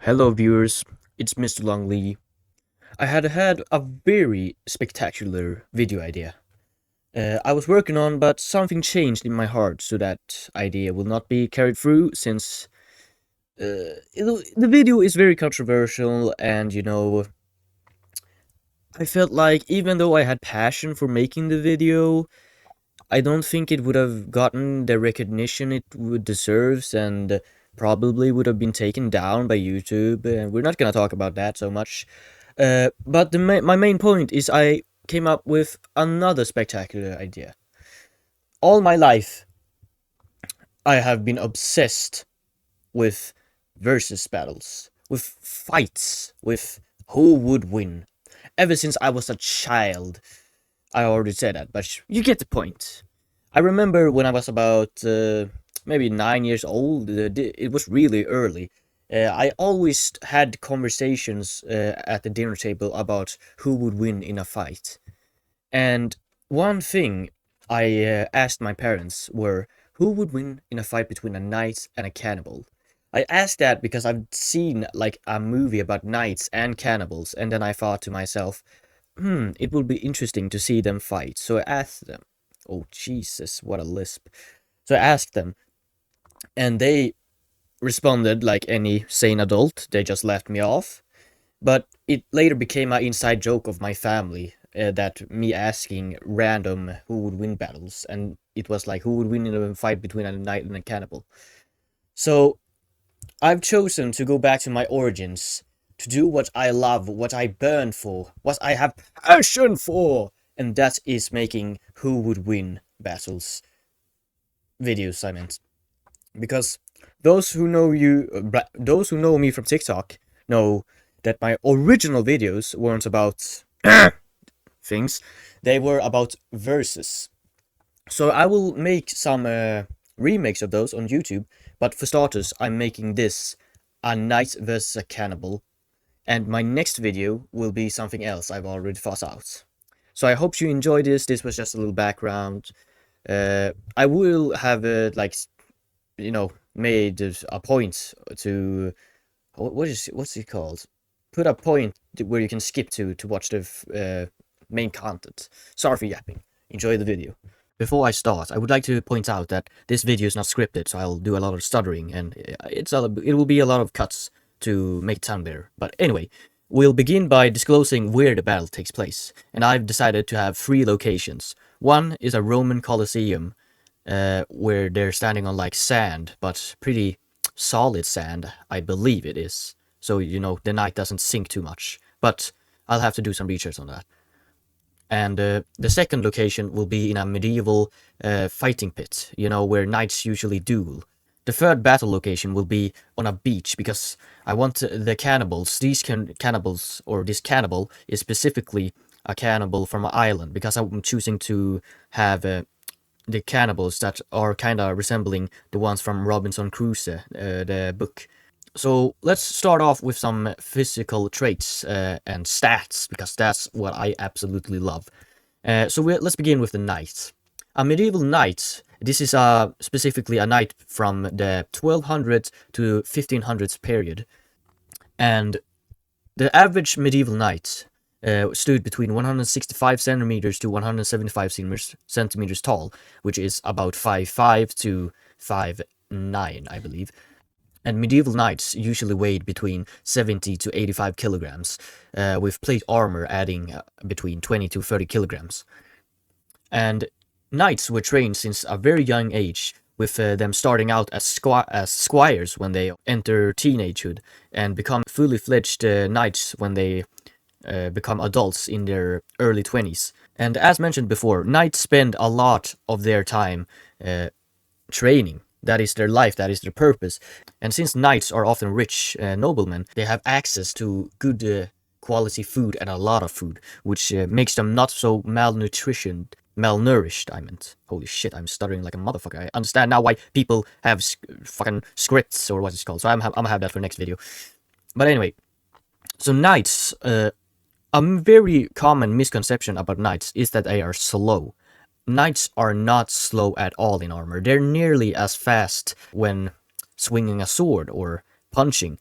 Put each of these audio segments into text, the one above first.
Hello viewers, it's Mr. Longley. I had a very spectacular video idea. I was working on, but something changed in my heart, so that idea will not be carried through since the video is very controversial, and I felt like even though I had passion for making the video, I don't think it would have gotten the recognition it would deserves, and probably would have been taken down by YouTube. And we're not gonna talk about that so much. But my main point is I came up with another spectacular idea. All my life, I have been obsessed with versus battles, with fights, with who would win. Ever since I was a child, I already said that, but you get the point. I remember when I was about maybe 9 years old. It was really early. I always had conversations at the dinner table about who would win in a fight. And one thing I asked my parents were who would win in a fight between a knight and a cannibal. I asked that because I've seen like a movie about knights and cannibals, and then I thought to myself, it would be interesting to see them fight. So I asked them. Oh, Jesus, what a lisp. So I asked them, and they responded like any sane adult. They just laughed me off. But it later became an inside joke of my family that me asking random who would win battles, and it was like who would win in a fight between a knight and a cannibal. So I've chosen to go back to my origins, to do what I love, what I burn for, what I have passion for, and that is making who would win battles videos. I meant, because those who know me from TikTok know that my original videos weren't about things; they were about verses. So I will make some remakes of those on YouTube. But for starters, I'm making this a knight versus a cannibal, and my next video will be something else I've already thought out. So I hope you enjoyed this. This was just a little background. I will have made a point to what's it called? Put a point where you can skip to watch the main content. Sorry for yapping. Enjoy the video. Before I start, I would like to point out that this video is not scripted, so I'll do a lot of stuttering, and it will be a lot of cuts to make it sound better. But anyway, we'll begin by disclosing where the battle takes place, and I've decided to have 3 locations. One is a Roman Colosseum, where they're standing on like sand, but pretty solid sand, I believe it is. So, the knight doesn't sink too much. But I'll have to do some research on that. And the second location will be in a medieval fighting pit, where knights usually duel. The third battle location will be on a beach, because I want the cannibals, cannibals, or this cannibal is specifically a cannibal from an island, because I'm choosing to have the cannibals that are kind of resembling the ones from Robinson Crusoe, the book. So let's start off with some physical traits and stats, because that's what I absolutely love. Let's begin with the knight. A medieval knight, this is specifically a knight from the 1200s to 1500s period. And the average medieval knight stood between 165 centimeters to 175 centimeters tall, which is about 5'5" to 5'9", I believe. And medieval knights usually weighed between 70 to 85 kilograms, with plate armor adding between 20 to 30 kilograms. And knights were trained since a very young age, with them starting out as squires when they enter teenagehood, and become fully fledged knights when they become adults in their early 20s. And as mentioned before, knights spend a lot of their time training. That is their life, that is their purpose. And since knights are often rich noblemen, they have access to good quality food and a lot of food, which makes them not so malnourished, I meant. Holy shit, I'm stuttering like a motherfucker. I understand now why people have fucking scripts, or what it's called. So I'm gonna have that for next video. But anyway, so knights, a very common misconception about knights is that they are slow. Knights are not slow at all in armor. They're nearly as fast when swinging a sword or punching.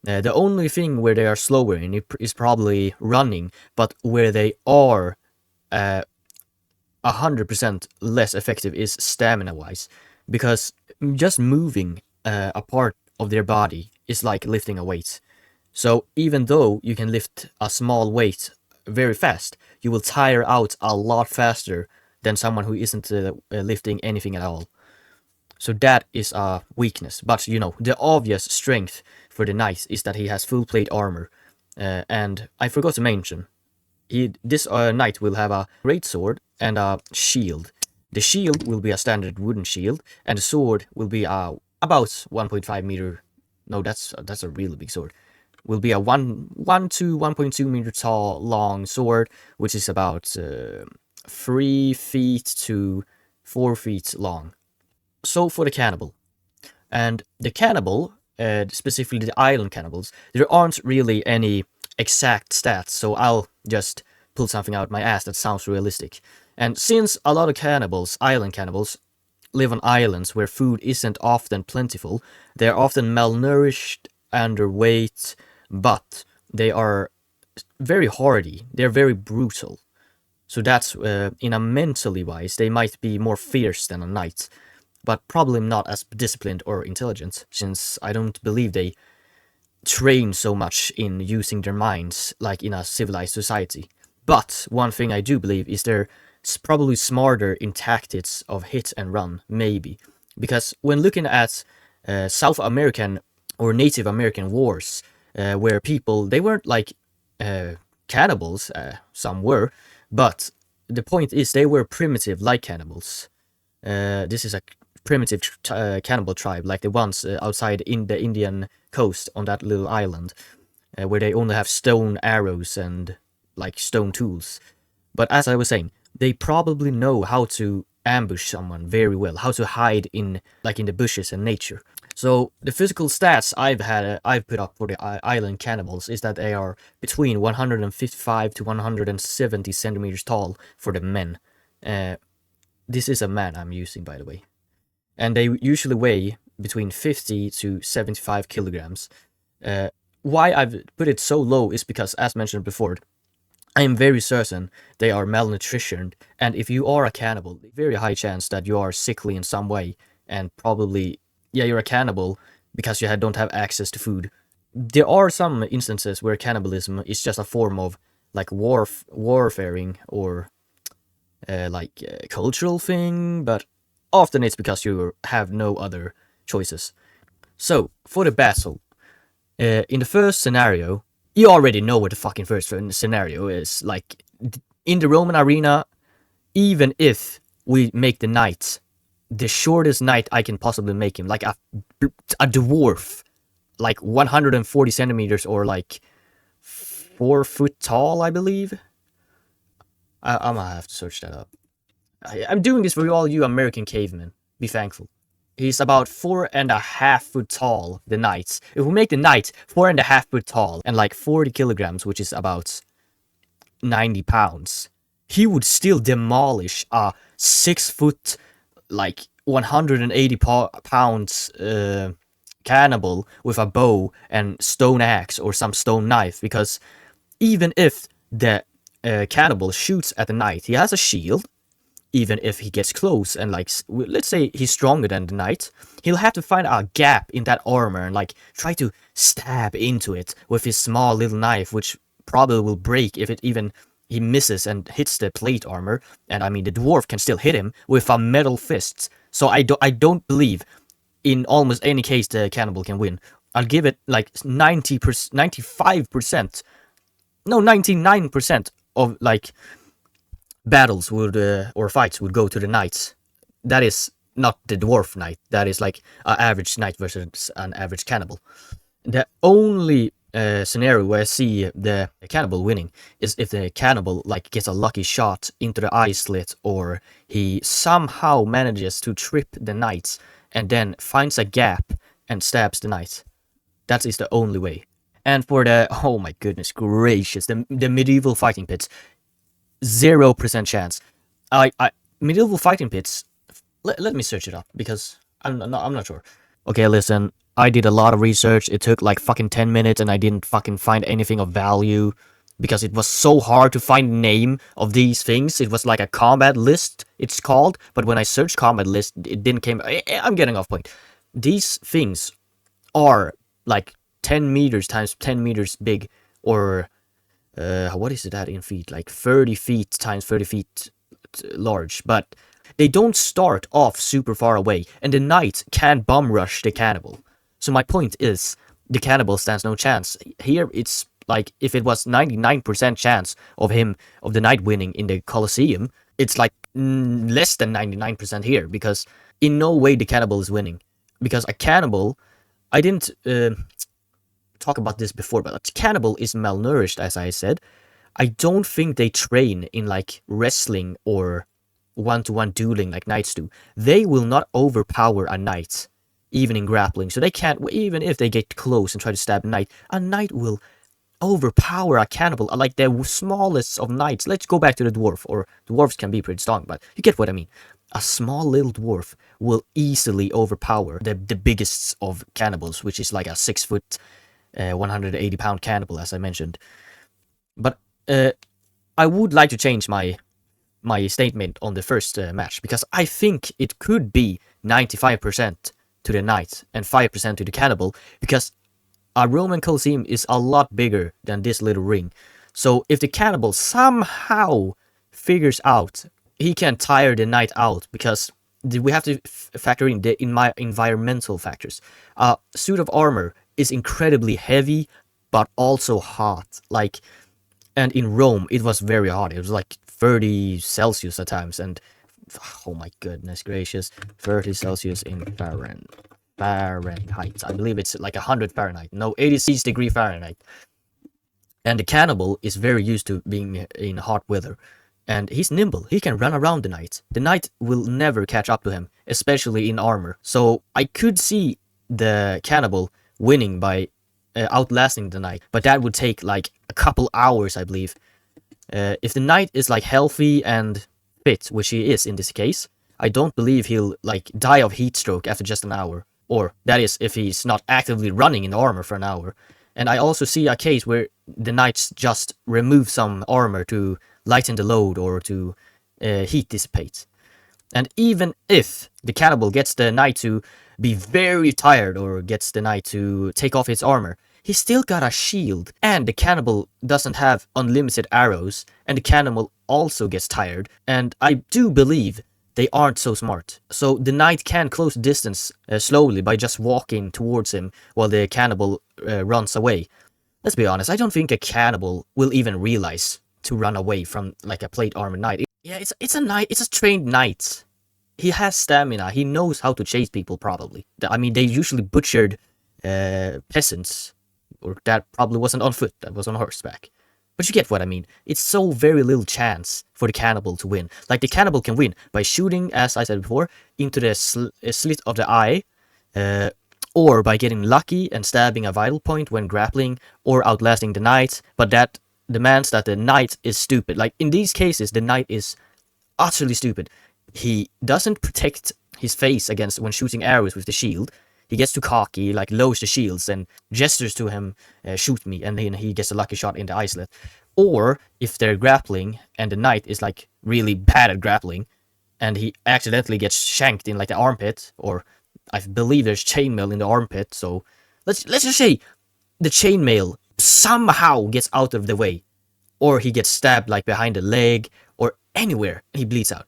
The only thing where they are slower in is probably running, but where they are 100% less effective is stamina wise, because just moving a part of their body is like lifting a weight. So even though you can lift a small weight very fast, you will tire out a lot faster than someone who isn't lifting anything at all. So that is a weakness. But you know, the obvious strength for the knight is that he has full plate armor. And I forgot to mention, this knight will have a great sword and a shield. The shield will be a standard wooden shield, and the sword will be about 1.5 meter. No, that's a really big sword. Will be a 1 to 1.2 meter tall long sword, which is about 3 feet to 4 feet long. So for the cannibal, and the cannibal, specifically the island cannibals, there aren't really any exact stats, so I'll just pull something out my ass that sounds realistic. And since a lot of cannibals, island cannibals, live on islands where food isn't often plentiful, they're often malnourished, underweight, but they are very hardy, they're very brutal. So that's, in a mentally wise, they might be more fierce than a knight, but probably not as disciplined or intelligent, since I don't believe they train so much in using their minds like in a civilized society. But one thing I do believe is they're probably smarter in tactics of hit and run, maybe. Because when looking at South American or Native American wars, where people, they weren't like cannibals, some were, but the point is they were primitive like cannibals. This is a primitive cannibal tribe, like the ones outside in the Indian coast on that little island, where they only have stone arrows and like stone tools. But as I was saying, they probably know how to ambush someone very well, how to hide in like in the bushes and nature. So the physical stats I've put up for the island cannibals is that they are between 155 to 170 centimeters tall for the men. This is a man I'm using, by the way. And they usually weigh between 50 to 75 kilograms. Why I've put it so low is because, as mentioned before, I am very certain they are malnutritioned, and if you are a cannibal, very high chance that you are sickly in some way, and probably, yeah, you're a cannibal because you don't have access to food. There are some instances where cannibalism is just a form of like warfaring or cultural thing, but often it's because you have no other choices. So, for the battle, in the first scenario, you already know what the fucking first scenario is. Like, in the Roman arena, even if we make the knight the shortest knight I can possibly make him, like a dwarf, like 140 centimeters or like 4 foot tall, I believe. I'm gonna have to search that up. I'm doing this for all you American cavemen. Be thankful. He's about 4.5 foot tall, the knight. If we make the knight 4.5 foot tall and like 40 kilograms, which is about 90 pounds, he would still demolish a 6 foot, like 180 pounds cannibal with a bow and stone axe or some stone knife, because even if the cannibal shoots at the knight, he has a shield. Even if he gets close and like, let's say he's stronger than the knight, he'll have to find a gap in that armor and like try to stab into it with his small little knife, which probably will break if it even he misses and hits the plate armor. And I mean, the dwarf can still hit him with a metal fist. So I don't believe in almost any case the cannibal can win. I'll give it like 95%, no, 99% of like battles would or fights would go to the knights. That is not the dwarf knight. That is like an average knight versus an average cannibal. The only scenario where I see the cannibal winning is if the cannibal like gets a lucky shot into the eye slit, or he somehow manages to trip the knight and then finds a gap and stabs the knight. That is the only way. And for the, oh my goodness gracious, the medieval fighting pits, 0% chance. Medieval fighting pits. Let me search it up because I'm not sure. Okay, listen. I did a lot of research. It took like fucking 10 minutes and I didn't fucking find anything of value because it was so hard to find the name of these things. It was like a combat list, it's called, but when I searched combat list, it didn't came. I'm getting off point. These things are like 10 meters times 10 meters big, or what is that in feet? Like 30 feet times 30 feet large, but they don't start off super far away, and the knight can bum rush the cannibal. So my point is, the cannibal stands no chance. Here it's like if it was 99% chance of the knight winning in the Colosseum, it's like less than 99% here, because in no way the cannibal is winning. Because a cannibal, I didn't talk about this before, but a cannibal is malnourished, as I said. I don't think they train in like wrestling or one-to-one dueling like knights do. They will not overpower a knight, even in grappling. So they can't, even if they get close and try to stab a knight will overpower a cannibal, like the smallest of knights. Let's go back to the dwarf, or dwarves can be pretty strong, but you get what I mean. A small little dwarf will easily overpower the biggest of cannibals, which is like a 6 foot, 180 pound cannibal, as I mentioned. But I would like to change my statement on the first match, because I think it could be 95% to the knight and 5% to the cannibal, because a Roman Colosseum is a lot bigger than this little ring. So if the cannibal somehow figures out he can tire the knight out, because we have to factor in my environmental factors. Suit of armor is incredibly heavy, but also hot. Like, and in Rome, it was very hot. It was like 30 Celsius at times, and oh my goodness gracious, 30 Celsius in Fahrenheit. I believe it's like 100 Fahrenheit. No, 86 degree Fahrenheit. And the cannibal is very used to being in hot weather. And he's nimble. He can run around the knight. The knight will never catch up to him, especially in armor. So I could see the cannibal winning by outlasting the knight. But that would take like a couple hours, I believe. If the knight is like healthy and fit, which he is in this case, I don't believe he'll like die of heat stroke after just an hour. Or that is if he's not actively running in armor for an hour. And I also see a case where the knights just remove some armor to lighten the load or to heat dissipate. And even if the cannibal gets the knight to be very tired or gets the knight to take off his armor, he's still got a shield, and the cannibal doesn't have unlimited arrows, and the cannibal also gets tired, and I do believe they aren't so smart. So the knight can close distance slowly by just walking towards him while the cannibal runs away. Let's be honest, I don't think a cannibal will even realize to run away from like a plate armored knight. Yeah, it's a knight, it's a trained knight. He has stamina, he knows how to chase people probably. I mean, they usually butchered peasants, or that probably wasn't on foot, that was on horseback. But you get what I mean. It's so very little chance for the cannibal to win. Like, the cannibal can win by shooting, as I said before, into the slit of the eye, or by getting lucky and stabbing a vital point when grappling, or outlasting the knight. But that demands that the knight is stupid. Like, in these cases, the knight is utterly stupid. He doesn't protect his face against when shooting arrows with the shield. He gets too cocky, like lowers the shields and gestures to him, shoot me, and then he gets a lucky shot in the eye slit. Or if they're grappling and the knight is like really bad at grappling, and he accidentally gets shanked in like the armpit, or I believe there's chainmail in the armpit, so let's just say the chainmail somehow gets out of the way, or he gets stabbed like behind the leg, or anywhere, and he bleeds out.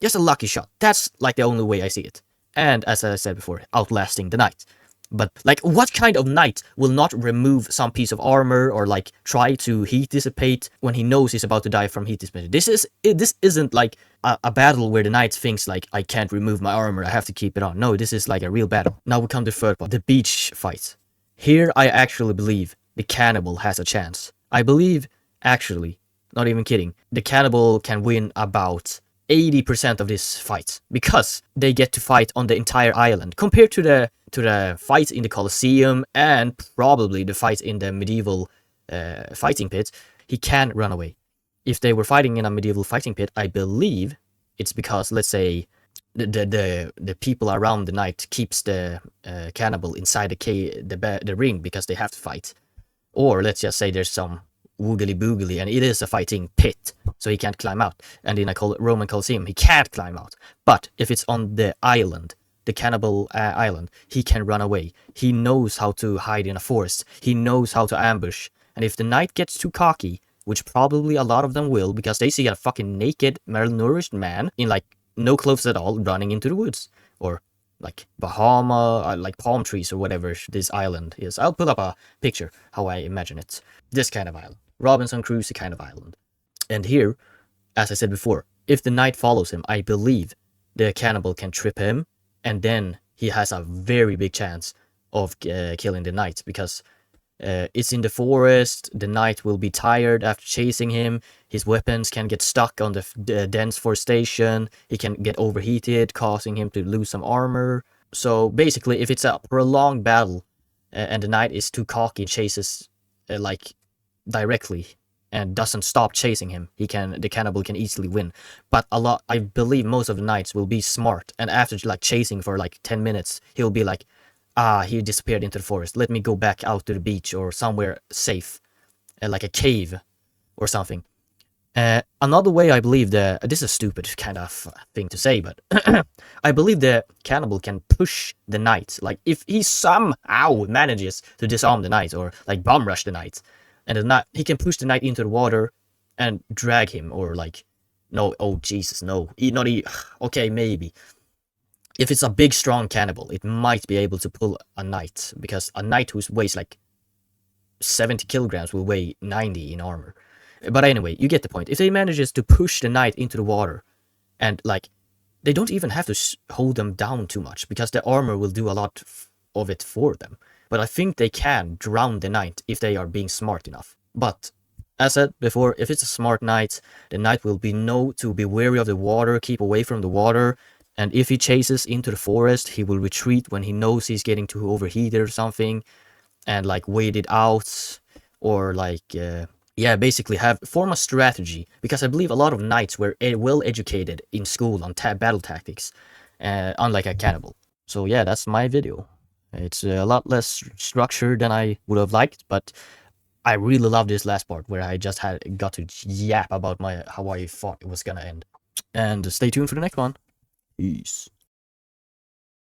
Just a lucky shot. That's like the only way I see it. And as I said before, outlasting the knight. But like, what kind of knight will not remove some piece of armor or like try to heat dissipate when he knows he's about to die from heat dissipation? This isn't like a battle where the knight thinks like, I can't remove my armor, I have to keep it on. No, this is like a real battle. Now we come to the third part, the beach fight. Here I actually believe the cannibal has a chance. I believe, actually, not even kidding, the cannibal can win about 80% of this fight, because they get to fight on the entire island, compared to the fight in the Colosseum and probably the fight in the medieval fighting pit. He can run away. If they were fighting in a medieval fighting pit, I believe it's because, let's say, the people around the knight keeps the cannibal inside the ring because they have to fight. Or let's just say there's some woogly boogly and it is a fighting pit, so he can't climb out. And in a Roman Colosseum, he can't climb out. But if it's on the island, the cannibal island, he can run away. He knows how to hide in a forest. He knows how to ambush. And if the knight gets too cocky, which probably a lot of them will, because they see a fucking naked, malnourished man in like no clothes at all running into the woods, or like Bahama, like palm trees or whatever this island is. I'll put up a picture how I imagine it. This kind of island. Robinson Crusoe kind of island. And here, as I said before, if the knight follows him, I believe the cannibal can trip him, and then he has a very big chance of killing the knight, because it's in the forest. The knight will be tired after chasing him. His weapons can get stuck on the dense forestation. He can get overheated, causing him to lose some armor. So basically, if it's a prolonged battle and the knight is too cocky and chases like directly and doesn't stop chasing him, the cannibal can easily win. But I believe most of the knights will be smart, and after like chasing for like 10 minutes, he'll be like, he disappeared into the forest. Let me go back out to the beach or somewhere safe, like a cave or something. Another way I believe this is a stupid kind of thing to say, but I believe the cannibal can push the knight. Like if he somehow manages to disarm the knight or like bomb rush the knight, and he can push the knight into the water and drag him, or like, no, oh Jesus, no, okay, maybe. If it's a big, strong cannibal, it might be able to pull a knight, because a knight who weighs like 70 kilograms will weigh 90 in armor. But anyway, you get the point. If they manages to push the knight into the water, and like, they don't even have to hold them down too much, because the armor will do a lot of it for them. But I think they can drown the knight if they are being smart enough. But as said before, if it's a smart knight, the knight will know to be wary of the water, keep away from the water. And if he chases into the forest, he will retreat when he knows he's getting too overheated or something, and like wait it out, or like, basically form a strategy. Because I believe a lot of knights were well educated in school on battle tactics, unlike a cannibal. So yeah, that's my video. It's a lot less structured than I would have liked, but I really love this last part where I just got to yap about how I thought it was gonna end. And stay tuned for the next one. Peace.